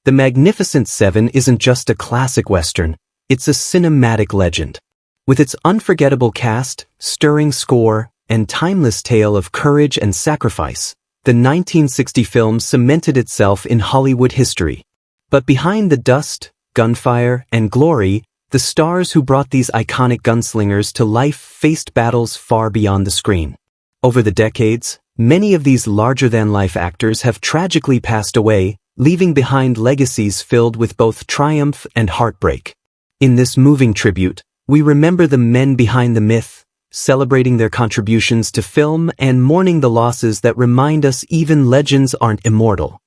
The Magnificent Seven isn't just a classic Western, it's a cinematic legend. With its unforgettable cast, stirring score, and timeless tale of courage and sacrifice, the 1960 film cemented itself in Hollywood history. But behind the dust, gunfire, and glory, the stars who brought these iconic gunslingers to life faced battles far beyond the screen. Over the decades, many of these larger-than-life actors have tragically passed away, leaving behind legacies filled with both triumph and heartbreak. In this moving tribute, we remember the men behind the myth, celebrating their contributions to film and mourning the losses that remind us even legends aren't immortal.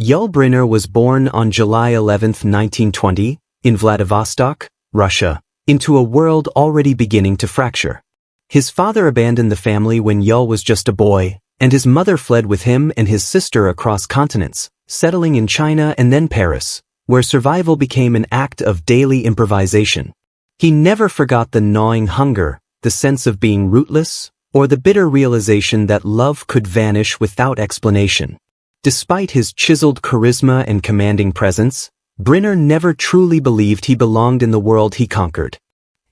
Yul Brynner was born on July 11, 1920, in Vladivostok, Russia, into a world already beginning to fracture. His father abandoned the family when Yul was just a boy, and his mother fled with him and his sister across continents, settling in China and then Paris, where survival became an act of daily improvisation. He never forgot the gnawing hunger, the sense of being rootless, or the bitter realization that love could vanish without explanation. Despite his chiseled charisma and commanding presence, Brynner never truly believed he belonged in the world he conquered.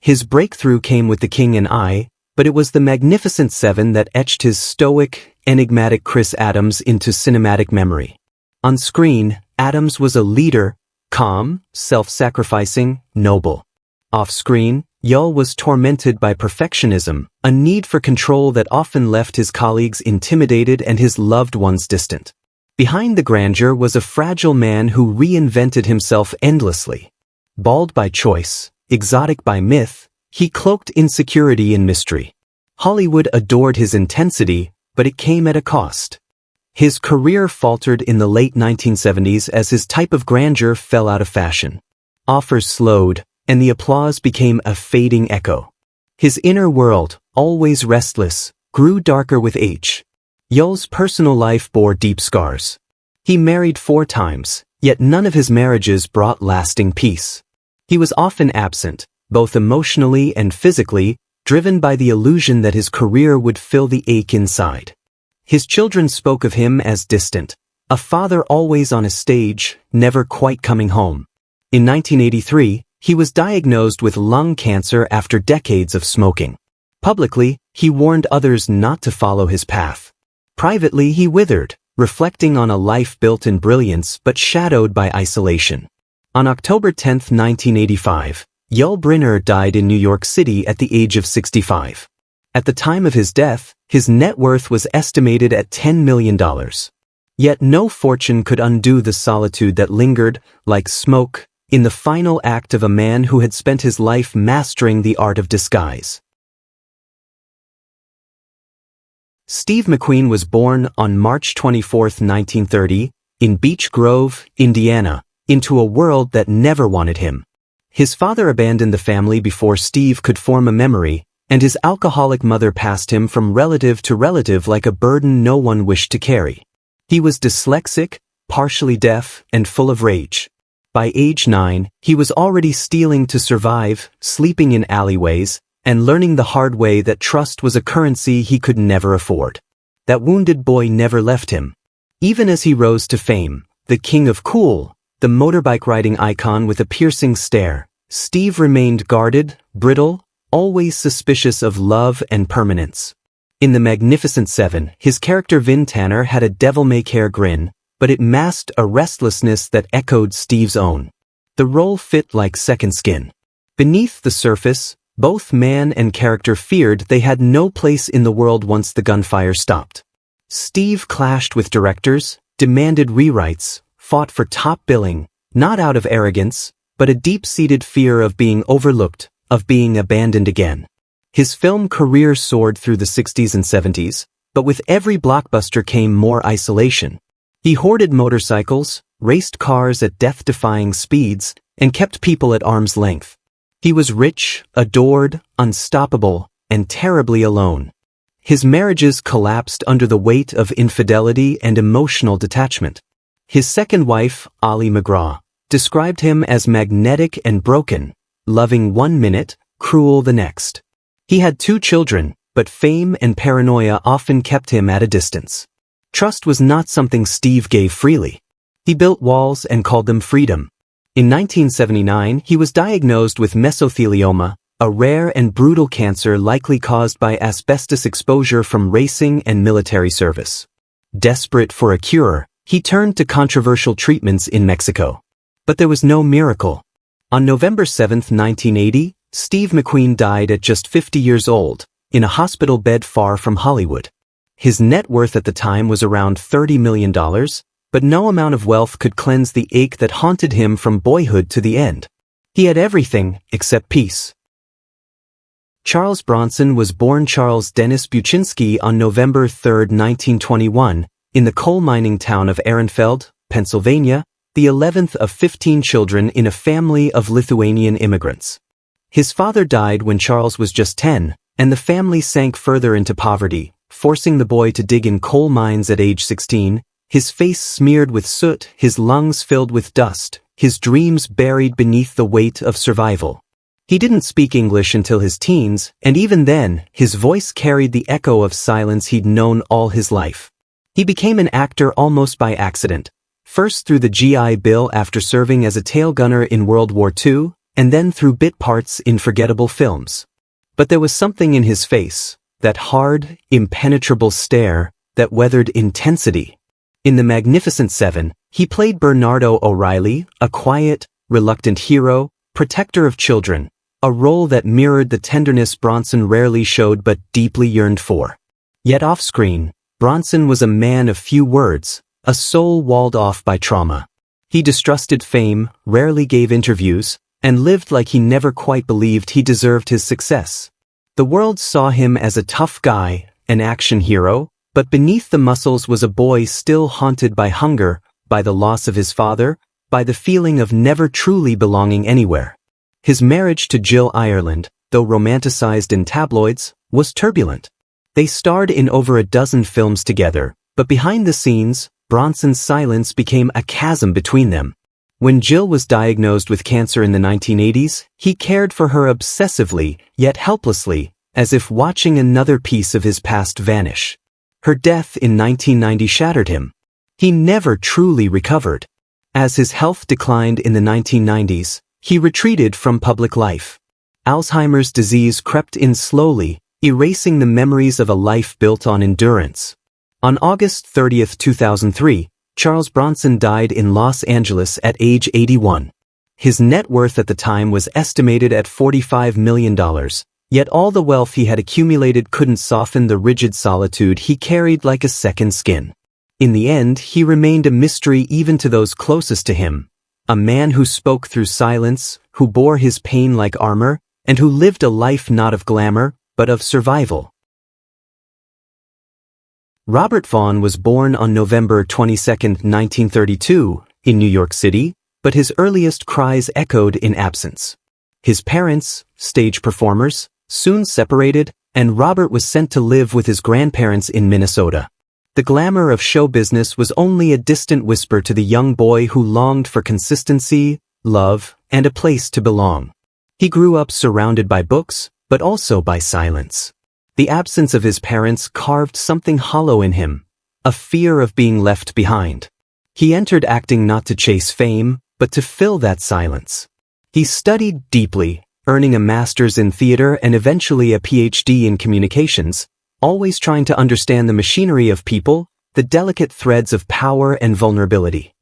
His breakthrough came with The King and I, but it was the Magnificent Seven that etched his stoic, enigmatic Chris Adams into cinematic memory. On screen, Adams was a leader, calm, self-sacrificing, noble. Off-screen, Yul was tormented by perfectionism, a need for control that often left his colleagues intimidated and his loved ones distant. Behind the grandeur was a fragile man who reinvented himself endlessly. Bald by choice, exotic by myth, he cloaked insecurity in mystery. Hollywood adored his intensity, but it came at a cost. His career faltered in the late 1970s as his type of grandeur fell out of fashion. Offers slowed, and the applause became a fading echo. His inner world, always restless, grew darker with age. Yul's personal life bore deep scars. He married 4 times, yet none of his marriages brought lasting peace. He was often absent, both emotionally and physically, driven by the illusion that his career would fill the ache inside. His children spoke of him as distant, a father always on a stage, never quite coming home. In 1983, he was diagnosed with lung cancer after decades of smoking. Publicly, he warned others not to follow his path. Privately, he withered, reflecting on a life built in brilliance but shadowed by isolation. On October 10, 1985, Yul Brynner died in New York City at the age of 65. At the time of his death, his net worth was estimated at $10 million. Yet no fortune could undo the solitude that lingered, like smoke, in the final act of a man who had spent his life mastering the art of disguise. Steve McQueen was born on March 24, 1930, in Beech Grove, Indiana, into a world that never wanted him. His father abandoned the family before Steve could form a memory, and his alcoholic mother passed him from relative to relative like a burden no one wished to carry. He was dyslexic, partially deaf, and full of rage. By age 9, he was already stealing to survive, sleeping in alleyways, and learning the hard way that trust was a currency he could never afford. That wounded boy never left him. Even as he rose to fame, the king of cool, the motorbike riding icon with a piercing stare, Steve remained guarded, brittle, always suspicious of love and permanence. In The Magnificent Seven, his character Vin Tanner had a devil-may-care grin, but it masked a restlessness that echoed Steve's own. The role fit like second skin. Beneath the surface, both man and character feared they had no place in the world once the gunfire stopped. Steve clashed with directors, demanded rewrites, fought for top billing, not out of arrogance, but a deep-seated fear of being overlooked, of being abandoned again. His film career soared through the 60s and 70s, but with every blockbuster came more isolation. He hoarded motorcycles, raced cars at death-defying speeds, and kept people at arm's length. He was rich, adored, unstoppable, and terribly alone. His marriages collapsed under the weight of infidelity and emotional detachment. His second wife, Ali McGraw, described him as magnetic and broken, loving one minute, cruel the next. He had 2 children, but fame and paranoia often kept him at a distance. Trust was not something Steve gave freely. He built walls and called them freedom. In 1979, he was diagnosed with mesothelioma, a rare and brutal cancer likely caused by asbestos exposure from racing and military service. Desperate for a cure, he turned to controversial treatments in Mexico. But there was no miracle. On November 7, 1980, Steve McQueen died at just 50 years old, in a hospital bed far from Hollywood. His net worth at the time was around $30 million, but no amount of wealth could cleanse the ache that haunted him from boyhood to the end. He had everything except peace. Charles Bronson was born Charles Dennis Buczynski on November 3, 1921, in the coal mining town of Ehrenfeld, Pennsylvania, the 11th of 15 children in a family of Lithuanian immigrants. His father died when Charles was just 10, and the family sank further into poverty, forcing the boy to dig in coal mines at age 16, his face smeared with soot, his lungs filled with dust, his dreams buried beneath the weight of survival. He didn't speak English until his teens, and even then, his voice carried the echo of silence he'd known all his life. He became an actor almost by accident, first through the GI Bill after serving as a tail gunner in World War II, and then through bit parts in forgettable films. But there was something in his face, that hard, impenetrable stare, that weathered intensity. In The Magnificent Seven, he played Bernardo O'Reilly, a quiet, reluctant hero, protector of children, a role that mirrored the tenderness Bronson rarely showed but deeply yearned for. Yet off-screen, Bronson was a man of few words, a soul walled off by trauma. He distrusted fame, rarely gave interviews, and lived like he never quite believed he deserved his success. The world saw him as a tough guy, an action hero, but beneath the muscles was a boy still haunted by hunger, by the loss of his father, by the feeling of never truly belonging anywhere. His marriage to Jill Ireland, though romanticized in tabloids, was turbulent. They starred in over a dozen films together, but behind the scenes, Bronson's silence became a chasm between them. When Jill was diagnosed with cancer in the 1980s, he cared for her obsessively, yet helplessly, as if watching another piece of his past vanish. Her death in 1990 shattered him. He never truly recovered. As his health declined in the 1990s, he retreated from public life. Alzheimer's disease crept in slowly, erasing the memories of a life built on endurance. On August 30, 2003, Charles Bronson died in Los Angeles at age 81. His net worth at the time was estimated at $45 million, yet all the wealth he had accumulated couldn't soften the rigid solitude he carried like a second skin. In the end, he remained a mystery even to those closest to him, a man who spoke through silence, who bore his pain like armor, and who lived a life not of glamour, but of survival. Robert Vaughn was born on November 22, 1932, in New York City, but his earliest cries echoed in absence. His parents, stage performers, soon separated, and Robert was sent to live with his grandparents in Minnesota. The glamour of show business was only a distant whisper to the young boy who longed for consistency, love, and a place to belong. He grew up surrounded by books, but also by silence. The absence of his parents carved something hollow in him, a fear of being left behind. He entered acting not to chase fame, but to fill that silence. He studied deeply, earning a master's in theater and eventually a PhD in communications, always trying to understand the machinery of people, the delicate threads of power and vulnerability.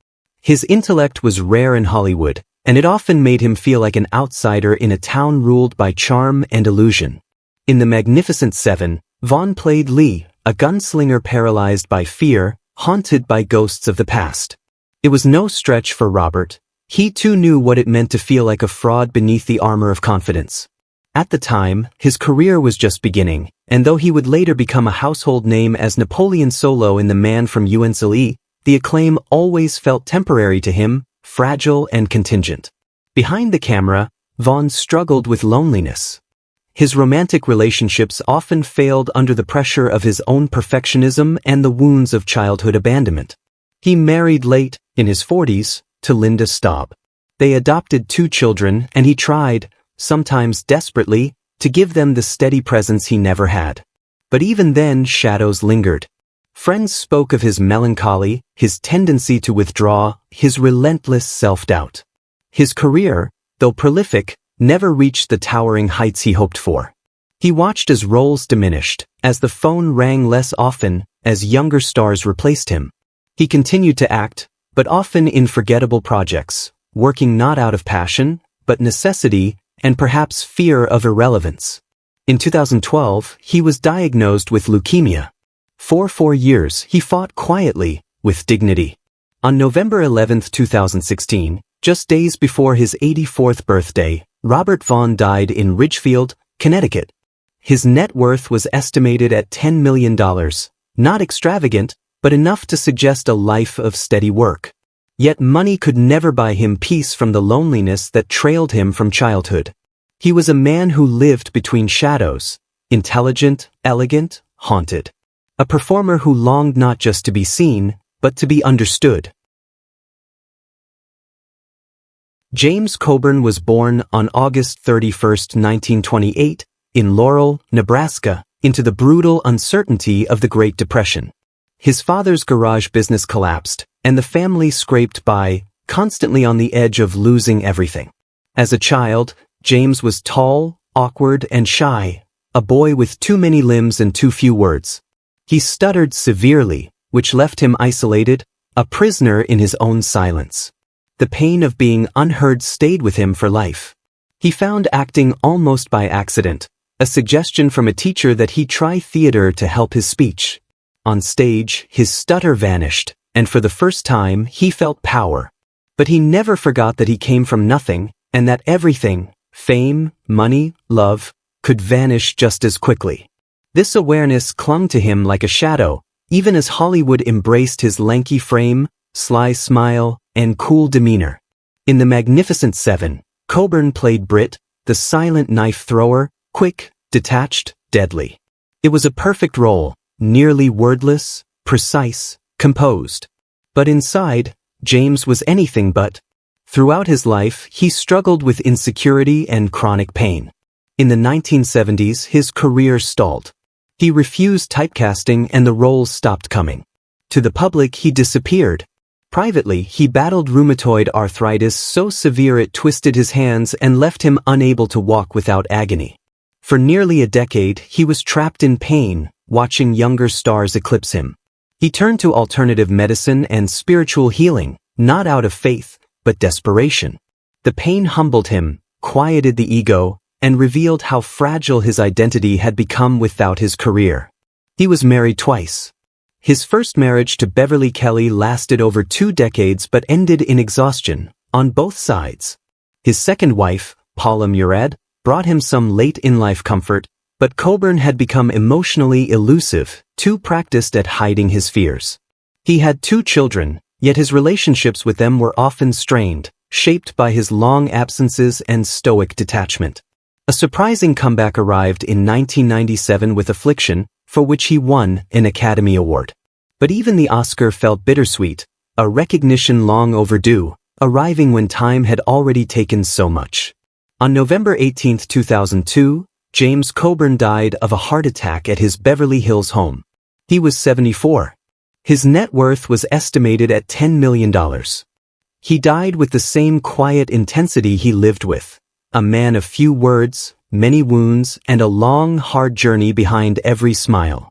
His intellect was rare in Hollywood, and it often made him feel like an outsider in a town ruled by charm and illusion. In The Magnificent Seven, Vaughn played Lee, a gunslinger paralyzed by fear, haunted by ghosts of the past. It was no stretch for Robert. He too knew what it meant to feel like a fraud beneath the armor of confidence. At the time, his career was just beginning, and though he would later become a household name as Napoleon Solo in The Man from UNCLE, the acclaim always felt temporary to him, fragile and contingent. Behind the camera, Vaughn struggled with loneliness. His romantic relationships often failed under the pressure of his own perfectionism and the wounds of childhood abandonment. He married late, in his 40s, to Linda Staub. They adopted 2 children, and he tried, sometimes desperately, to give them the steady presence he never had. But even then, shadows lingered. Friends spoke of his melancholy, his tendency to withdraw, his relentless self-doubt. His career, though prolific, never reached the towering heights he hoped for. He watched as roles diminished, as the phone rang less often, as younger stars replaced him. He continued to act, but often in forgettable projects, working not out of passion, but necessity, and perhaps fear of irrelevance. In 2012, he was diagnosed with leukemia. For 4 years, he fought quietly, with dignity. On November 11, 2016, just days before his 84th birthday, Robert Vaughn died in Ridgefield, Connecticut. His net worth was estimated at $10 million, not extravagant, but enough to suggest a life of steady work. Yet money could never buy him peace from the loneliness that trailed him from childhood. He was a man who lived between shadows, intelligent, elegant, haunted. A performer who longed not just to be seen, but to be understood. James Coburn was born on August 31, 1928, in Laurel, Nebraska, into the brutal uncertainty of the Great Depression. His father's garage business collapsed, and the family scraped by, constantly on the edge of losing everything. As a child, James was tall, awkward, and shy, a boy with too many limbs and too few words. He stuttered severely, which left him isolated, a prisoner in his own silence. The pain of being unheard stayed with him for life. He found acting almost by accident, a suggestion from a teacher that he try theater to help his speech. On stage, his stutter vanished, and for the first time, he felt power. But he never forgot that he came from nothing, and that everything, fame, money, love, could vanish just as quickly. This awareness clung to him like a shadow, even as Hollywood embraced his lanky frame, sly smile, and cool demeanor. In The Magnificent Seven, Coburn played Britt, the silent knife thrower, quick, detached, deadly. It was a perfect role, nearly wordless, precise, composed. But inside, James was anything but. Throughout his life, he struggled with insecurity and chronic pain. In the 1970s, his career stalled. He refused typecasting and the roles stopped coming. To the public, he disappeared. Privately, he battled rheumatoid arthritis so severe it twisted his hands and left him unable to walk without agony. For nearly a decade, he was trapped in pain, watching younger stars eclipse him. He turned to alternative medicine and spiritual healing, not out of faith, but desperation. The pain humbled him, quieted the ego, and revealed how fragile his identity had become without his career. He was married twice. His first marriage to Beverly Kelly lasted over 2 decades but ended in exhaustion, on both sides. His second wife, Paula Murad, brought him some late-in-life comfort, but Coburn had become emotionally elusive, too practiced at hiding his fears. He had 2 children, yet his relationships with them were often strained, shaped by his long absences and stoic detachment. A surprising comeback arrived in 1997 with Affliction, for which he won an Academy Award. But even the Oscar felt bittersweet, a recognition long overdue, arriving when time had already taken so much. On November 18, 2002, James Coburn died of a heart attack at his Beverly Hills home. He was 74. His net worth was estimated at $10 million. He died with the same quiet intensity he lived with, a man of few words, many wounds, and a long, hard journey behind every smile.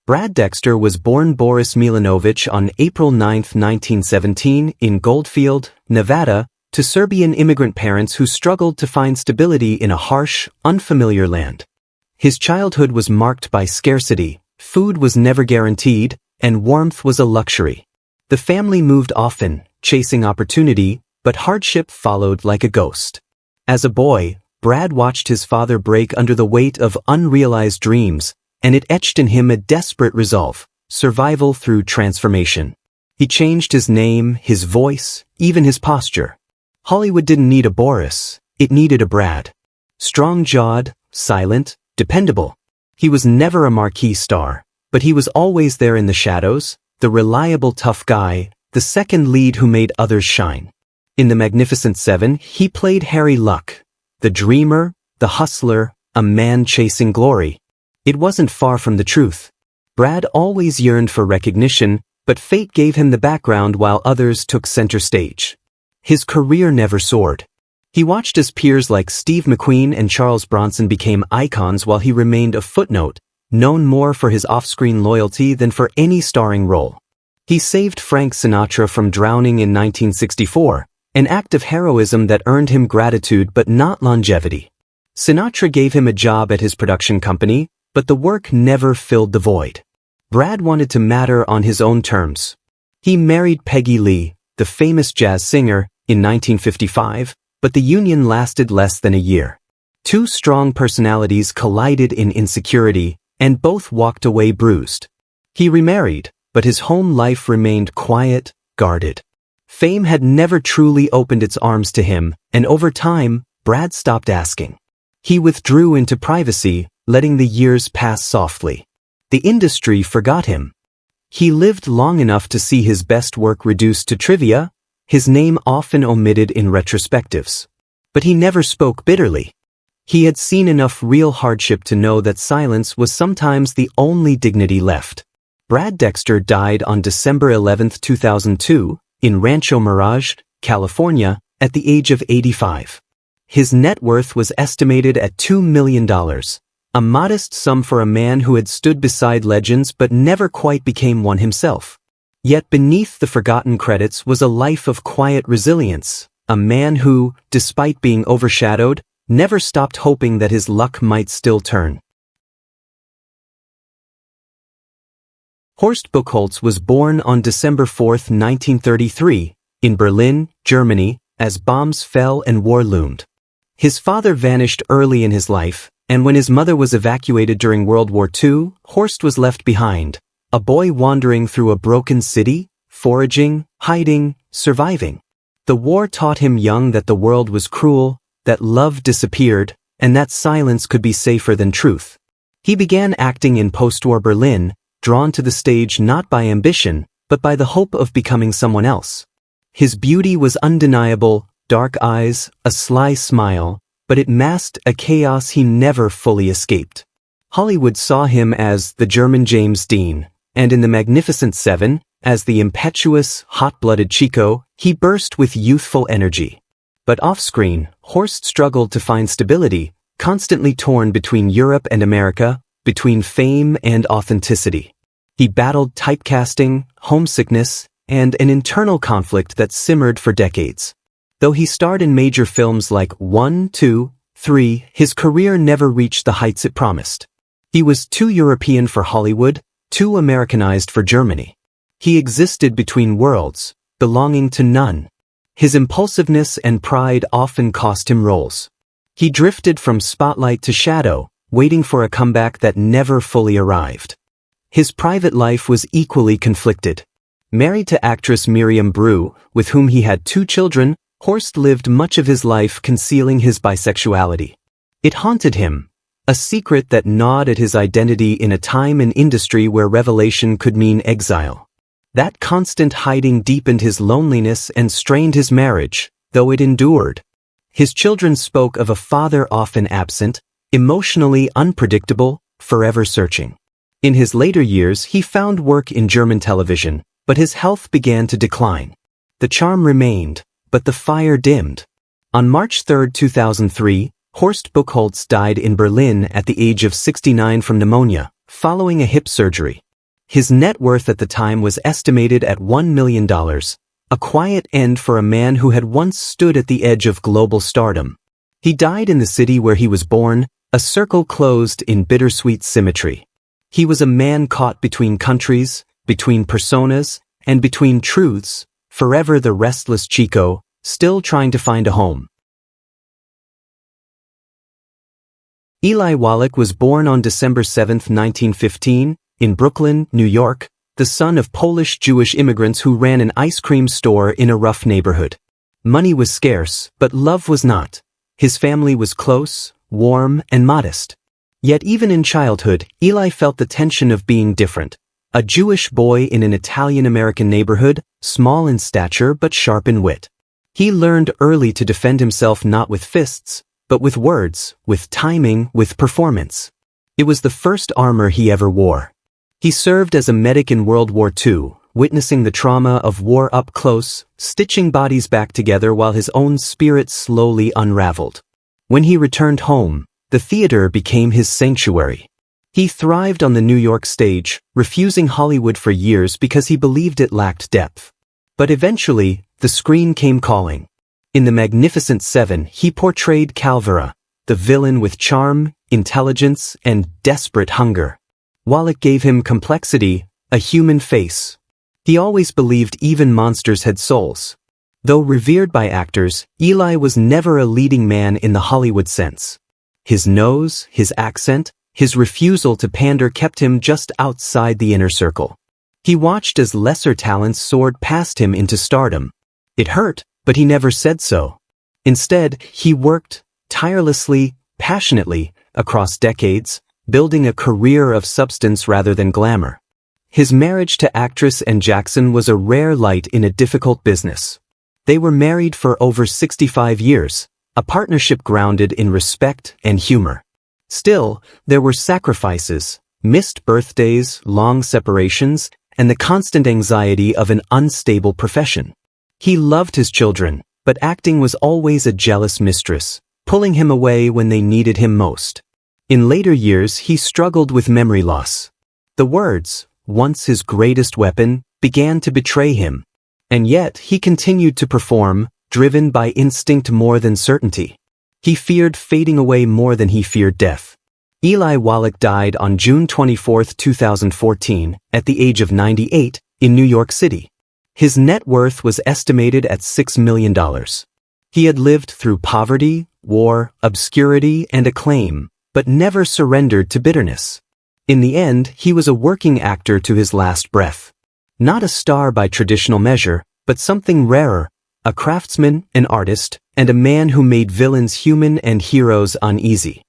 Brad Dexter was born Boris Milanovic on April 9, 1917, in Goldfield, Nevada, to Serbian immigrant parents who struggled to find stability in a harsh, unfamiliar land. His childhood was marked by scarcity, food was never guaranteed, and warmth was a luxury. The family moved often, chasing opportunity, but hardship followed like a ghost. As a boy, Brad watched his father break under the weight of unrealized dreams, and it etched in him a desperate resolve, survival through transformation. He changed his name, his voice, even his posture. Hollywood didn't need a Boris, it needed a Brad. Strong-jawed, silent, dependable. He was never a marquee star, but he was always there in the shadows, the reliable tough guy, the second lead who made others shine. In The Magnificent Seven, he played Harry Luck, the dreamer, the hustler, a man chasing glory. It wasn't far from the truth. Brad always yearned for recognition, but fate gave him the background while others took center stage. His career never soared. He watched as peers like Steve McQueen and Charles Bronson became icons while he remained a footnote, known more for his off-screen loyalty than for any starring role. He saved Frank Sinatra from drowning in 1964, an act of heroism that earned him gratitude but not longevity. Sinatra gave him a job at his production company, but the work never filled the void. Brad wanted to matter on his own terms. He married Peggy Lee, the famous jazz singer, in 1955, but the union lasted less than a year. Two strong personalities collided in insecurity, and both walked away bruised. He remarried, but his home life remained quiet, guarded. Fame had never truly opened its arms to him, and over time, Brad stopped asking. He withdrew into privacy, letting the years pass softly. The industry forgot him. He lived long enough to see his best work reduced to trivia, his name often omitted in retrospectives. But he never spoke bitterly. He had seen enough real hardship to know that silence was sometimes the only dignity left. Brad Dexter died on December 11, 2002, in Rancho Mirage, California, at the age of 85. His net worth was estimated at $2 million, a modest sum for a man who had stood beside legends but never quite became one himself. Yet beneath the forgotten credits was a life of quiet resilience, a man who, despite being overshadowed, never stopped hoping that his luck might still turn. Horst Buchholz was born on December 4, 1933, in Berlin, Germany, as bombs fell and war loomed. His father vanished early in his life, and when his mother was evacuated during World War II, Horst was left behind, a boy wandering through a broken city, foraging, hiding, surviving. The war taught him young that the world was cruel, that love disappeared, and that silence could be safer than truth. He began acting in post-war Berlin, drawn to the stage not by ambition, but by the hope of becoming someone else. His beauty was undeniable, dark eyes, a sly smile, but it masked a chaos he never fully escaped. Hollywood saw him as the German James Dean, and in The Magnificent Seven, as the impetuous, hot-blooded Chico, he burst with youthful energy. But off-screen, Horst struggled to find stability, constantly torn between Europe and America, between fame and authenticity. He battled typecasting, homesickness, and an internal conflict that simmered for decades. Though he starred in major films like 1, 2, 3, his career never reached the heights it promised. He was too European for Hollywood, too Americanized for Germany. He existed between worlds, belonging to none. His impulsiveness and pride often cost him roles. He drifted from spotlight to shadow, waiting for a comeback that never fully arrived. His private life was equally conflicted. Married to actress Miriam Brew, with whom he had 2 children, Horst lived much of his life concealing his bisexuality. It haunted him, a secret that gnawed at his identity in a time and industry where revelation could mean exile. That constant hiding deepened his loneliness and strained his marriage, though it endured. His children spoke of a father often absent, emotionally unpredictable, forever searching. In his later years, he found work in German television, but his health began to decline. The charm remained, but the fire dimmed. On March 3, 2003, Horst Buchholz died in Berlin at the age of 69 from pneumonia, following a hip surgery. His net worth at the time was estimated at $1 million, a quiet end for a man who had once stood at the edge of global stardom. He died in the city where he was born, a circle closed in bittersweet symmetry. He was a man caught between countries, between personas, and between truths, forever the restless Chico, still trying to find a home. Eli Wallach was born on December 7, 1915, in Brooklyn, New York, the son of Polish-Jewish immigrants who ran an ice cream store in a rough neighborhood. Money was scarce, but love was not. His family was close, warm, and modest. Yet even in childhood, Eli felt the tension of being different. A Jewish boy in an Italian-American neighborhood, small in stature but sharp in wit. He learned early to defend himself not with fists, but with words, with timing, with performance. It was the first armor he ever wore. He served as a medic in World War II, witnessing the trauma of war up close, stitching bodies back together while his own spirit slowly unraveled. When he returned home, the theater became his sanctuary. He thrived on the New York stage, refusing Hollywood for years because he believed it lacked depth. But eventually, the screen came calling. In The Magnificent Seven, he portrayed Calvera, the villain with charm, intelligence, and desperate hunger. While it gave him complexity, a human face, he always believed even monsters had souls. Though revered by actors, Eli was never a leading man in the Hollywood sense. His nose, his accent, his refusal to pander kept him just outside the inner circle. He watched as lesser talents soared past him into stardom. It hurt, but he never said so. Instead, he worked, tirelessly, passionately, across decades, building a career of substance rather than glamour. His marriage to actress Ann Jackson was a rare light in a difficult business. They were married for over 65 years, a partnership grounded in respect and humor. Still, there were sacrifices, missed birthdays, long separations, and the constant anxiety of an unstable profession. He loved his children, but acting was always a jealous mistress, pulling him away when they needed him most. In later years, he struggled with memory loss. The words, once his greatest weapon, began to betray him. And yet, he continued to perform, driven by instinct more than certainty. He feared fading away more than he feared death. Eli Wallach died on June 24, 2014, at the age of 98, in New York City. His net worth was estimated at $6 million. He had lived through poverty, war, obscurity, and acclaim, but never surrendered to bitterness. In the end, he was a working actor to his last breath. Not a star by traditional measure, but something rarer, a craftsman, an artist, and a man who made villains human and heroes uneasy.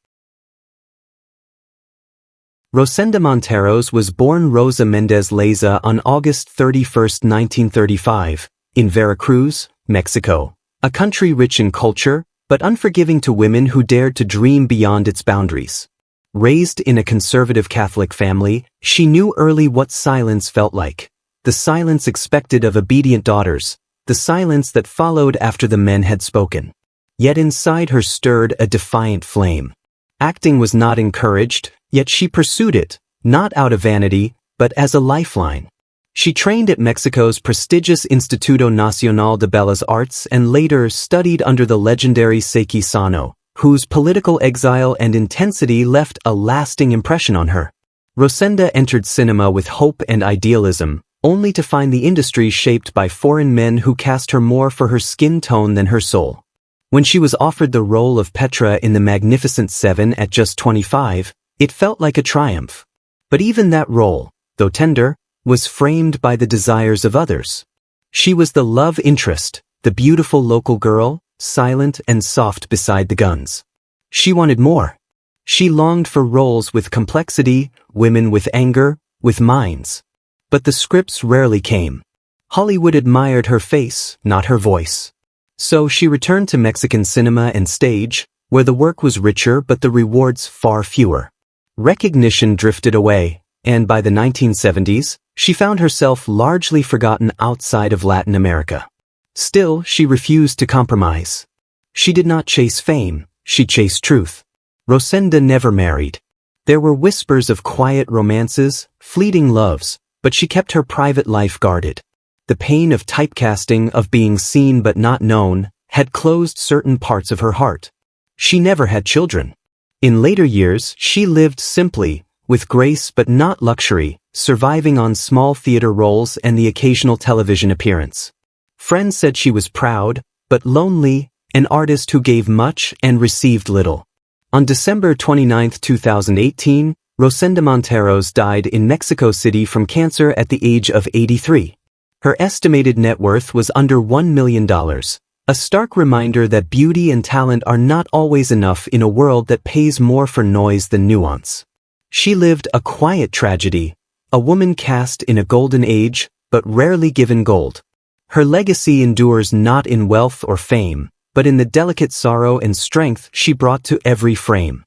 Rosenda Monteros was born Rosa Mendez Leza on August 31, 1935, in Veracruz, Mexico, a country rich in culture, but unforgiving to women who dared to dream beyond its boundaries. Raised in a conservative Catholic family, she knew early what silence felt like. The silence expected of obedient daughters, the silence that followed after the men had spoken. Yet inside her stirred a defiant flame. Acting was not encouraged, yet she pursued it, not out of vanity, but as a lifeline. She trained at Mexico's prestigious Instituto Nacional de Bellas Artes and later studied under the legendary Seiki Sano, whose political exile and intensity left a lasting impression on her. Rosenda entered cinema with hope and idealism, only to find the industry shaped by foreign men who cast her more for her skin tone than her soul. When she was offered the role of Petra in The Magnificent Seven at just 25, it felt like a triumph. But even that role, though tender, was framed by the desires of others. She was the love interest, the beautiful local girl, silent and soft beside the guns. She wanted more. She longed for roles with complexity, women with anger, with minds. But the scripts rarely came. Hollywood admired her face, not her voice. So she returned to Mexican cinema and stage, where the work was richer but the rewards far fewer. Recognition drifted away, and by the 1970s, she found herself largely forgotten outside of Latin America. Still, she refused to compromise. She did not chase fame, she chased truth. Rosenda never married. There were whispers of quiet romances, fleeting loves, but she kept her private life guarded. The pain of typecasting, of being seen but not known, had closed certain parts of her heart. She never had children. In later years, she lived simply, with grace but not luxury, surviving on small theater roles and the occasional television appearance. Friends said she was proud, but lonely, an artist who gave much and received little. On December 29, 2018, Rosenda Monteros died in Mexico City from cancer at the age of 83. Her estimated net worth was under $1 million, a stark reminder that beauty and talent are not always enough in a world that pays more for noise than nuance. She lived a quiet tragedy, a woman cast in a golden age, but rarely given gold. Her legacy endures not in wealth or fame, but in the delicate sorrow and strength she brought to every frame.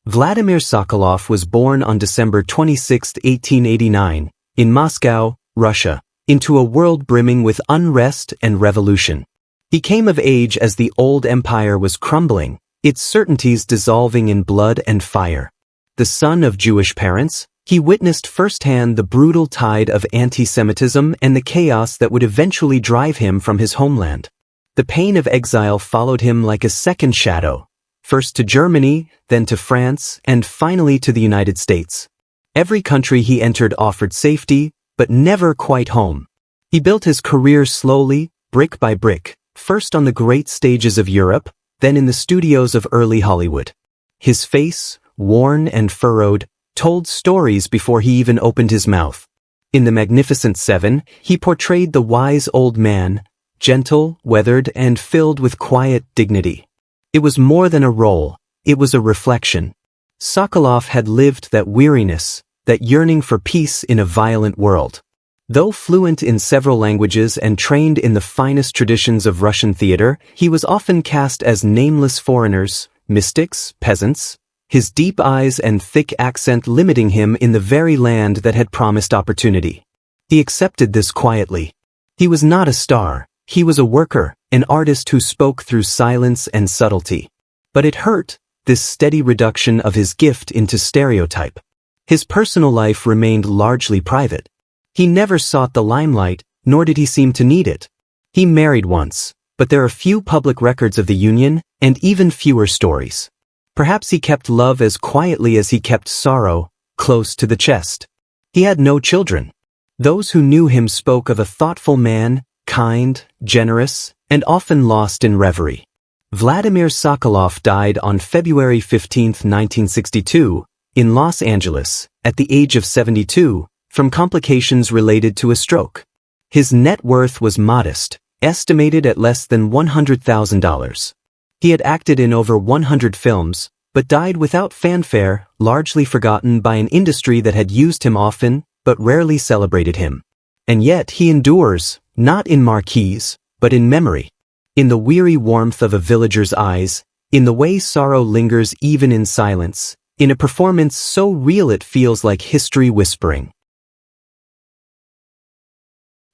Vladimir Sokolov was born on December 26, 1889, in Moscow, Russia, into a world brimming with unrest and revolution. He came of age as the old empire was crumbling, its certainties dissolving in blood and fire. The son of Jewish parents, he witnessed firsthand the brutal tide of anti-Semitism and the chaos that would eventually drive him from his homeland. The pain of exile followed him like a second shadow, first to Germany, then to France, and finally to the United States. Every country he entered offered safety, but never quite home. He built his career slowly, brick by brick, first on the great stages of Europe, then in the studios of early Hollywood. His face, worn and furrowed, told stories before he even opened his mouth. In The Magnificent Seven, he portrayed the wise old man, gentle, weathered, and filled with quiet dignity. It was more than a role, it was a reflection. Sokolov had lived that weariness, that yearning for peace in a violent world. Though fluent in several languages and trained in the finest traditions of Russian theater, he was often cast as nameless foreigners, mystics, peasants, his deep eyes and thick accent limiting him in the very land that had promised opportunity. He accepted this quietly. He was not a star. He was a worker, an artist who spoke through silence and subtlety. But it hurt, this steady reduction of his gift into stereotype. His personal life remained largely private. He never sought the limelight, nor did he seem to need it. He married once, but there are few public records of the union, and even fewer stories. Perhaps he kept love as quietly as he kept sorrow, close to the chest. He had no children. Those who knew him spoke of a thoughtful man, kind, generous, and often lost in reverie. Vladimir Sokolov died on February 15, 1962, in Los Angeles, at the age of 72, from complications related to a stroke. His net worth was modest, estimated at less than $100,000. He had acted in over 100 films, but died without fanfare, largely forgotten by an industry that had used him often, but rarely celebrated him. And yet he endures, not in marquees, but in memory. In the weary warmth of a villager's eyes, in the way sorrow lingers even in silence, in a performance so real it feels like history whispering.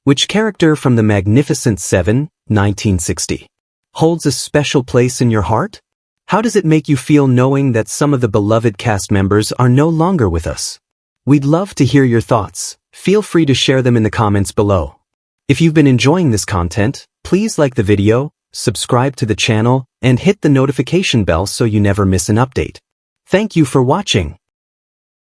Which character from The Magnificent Seven, 1960, holds a special place in your heart? How does it make you feel knowing that some of the beloved cast members are no longer with us? We'd love to hear your thoughts. Feel free to share them in the comments below. If you've been enjoying this content, please like the video, subscribe to the channel, and hit the notification bell so you never miss an update. Thank you for watching.